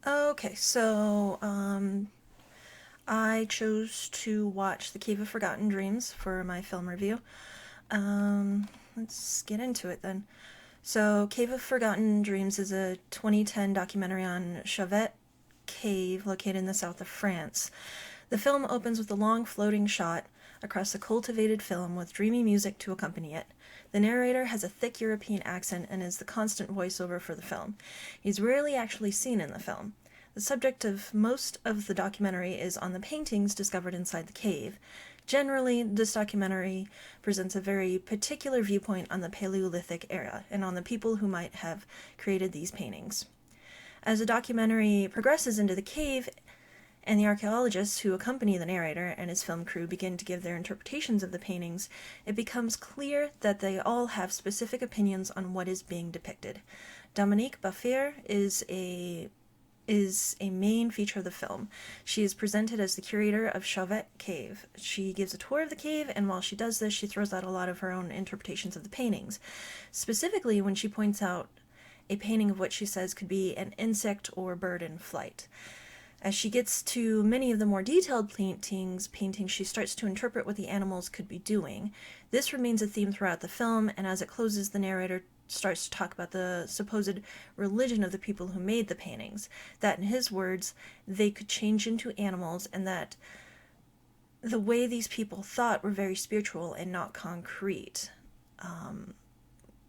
Okay, so I chose to watch The Cave of Forgotten Dreams for my film review. Let's get into it then. So, Cave of Forgotten Dreams is a 2010 documentary on Chauvet cave located in the south of France. The film opens with a long floating shot across a cultivated film with dreamy music to accompany it. The narrator has a thick European accent and is the constant voiceover for the film. He's rarely actually seen in the film. The subject of most of the documentary is on the paintings discovered inside the cave. Generally, this documentary presents a very particular viewpoint on the Paleolithic era and on the people who might have created these paintings. As the documentary progresses into the cave, and the archaeologists who accompany the narrator and his film crew begin to give their interpretations of the paintings, it becomes clear that they all have specific opinions on what is being depicted. Dominique Buffer is a main feature of the film. She is presented as the curator of Chauvet Cave. She gives a tour of the cave, and while she does this, she throws out a lot of her own interpretations of the paintings. Specifically, when she points out a painting of what she says could be an insect or bird in flight. As she gets to many of the more detailed paintings, she starts to interpret what the animals could be doing. This remains a theme throughout the film, and as it closes, the narrator starts to talk about the supposed religion of the people who made the paintings. That, in his words, they could change into animals, and that the way these people thought were very spiritual and not concrete.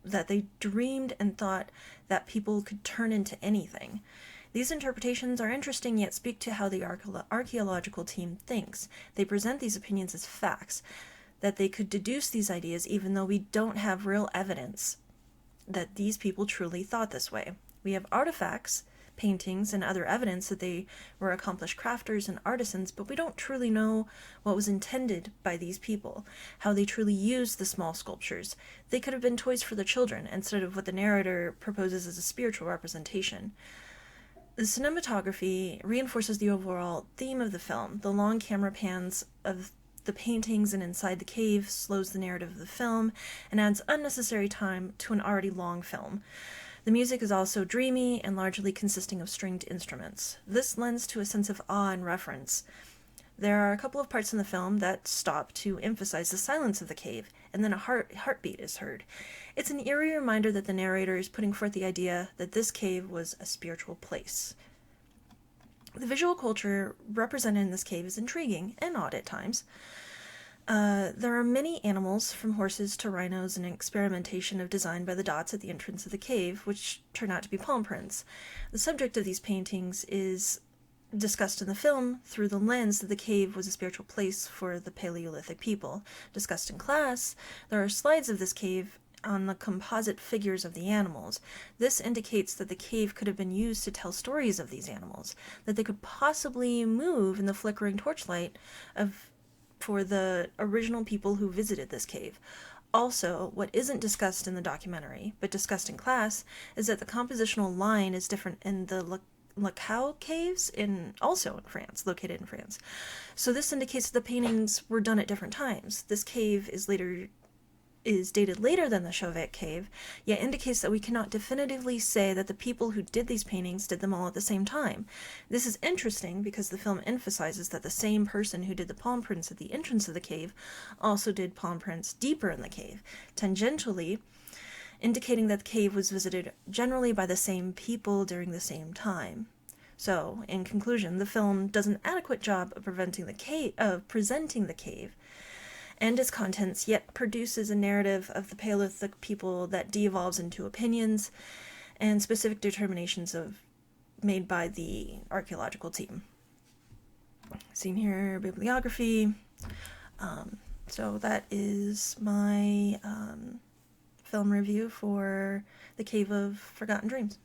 That they dreamed and thought that people could turn into anything. These interpretations are interesting, yet speak to how the archaeological team thinks. They present these opinions as facts, that they could deduce these ideas even though we don't have real evidence that these people truly thought this way. We have artifacts, paintings, and other evidence that they were accomplished crafters and artisans, but we don't truly know what was intended by these people, how they truly used the small sculptures. They could have been toys for the children, instead of what the narrator proposes as a spiritual representation. The cinematography reinforces the overall theme of the film. The long camera pans of the paintings and inside the cave slows the narrative of the film and adds unnecessary time to an already long film. The music is also dreamy and largely consisting of stringed instruments. This lends to a sense of awe and reverence. There are a couple of parts in the film that stop to emphasize the silence of the cave, and then a heartbeat is heard. It's an eerie reminder that the narrator is putting forth the idea that this cave was a spiritual place. The visual culture represented in this cave is intriguing and odd at times. There are many animals, from horses to rhinos, and experimentation of design by the dots at the entrance of the cave, which turn out to be palm prints. The subject of these paintings is discussed in the film through the lens that the cave was a spiritual place for the Paleolithic people. Discussed in class, there are slides of this cave on the composite figures of the animals. This indicates that the cave could have been used to tell stories of these animals, that they could possibly move in the flickering torchlight for the original people who visited this cave. Also, what isn't discussed in the documentary, but discussed in class, is that the compositional line is different in the Lacau caves, also in France, located in France. So this indicates that the paintings were done at different times. This cave is dated later than the Chauvet cave, yet indicates that we cannot definitively say that the people who did these paintings did them all at the same time. This is interesting because the film emphasizes that the same person who did the palm prints at the entrance of the cave also did palm prints deeper in the cave, tangentially indicating that the cave was visited generally by the same people during the same time. So, in conclusion, the film does an adequate job of presenting the cave and its contents, yet produces a narrative of the Paleolithic people that de-evolves into opinions and specific determinations made by the archaeological team. Seen here, bibliography. So that is my film review for The Cave of Forgotten Dreams.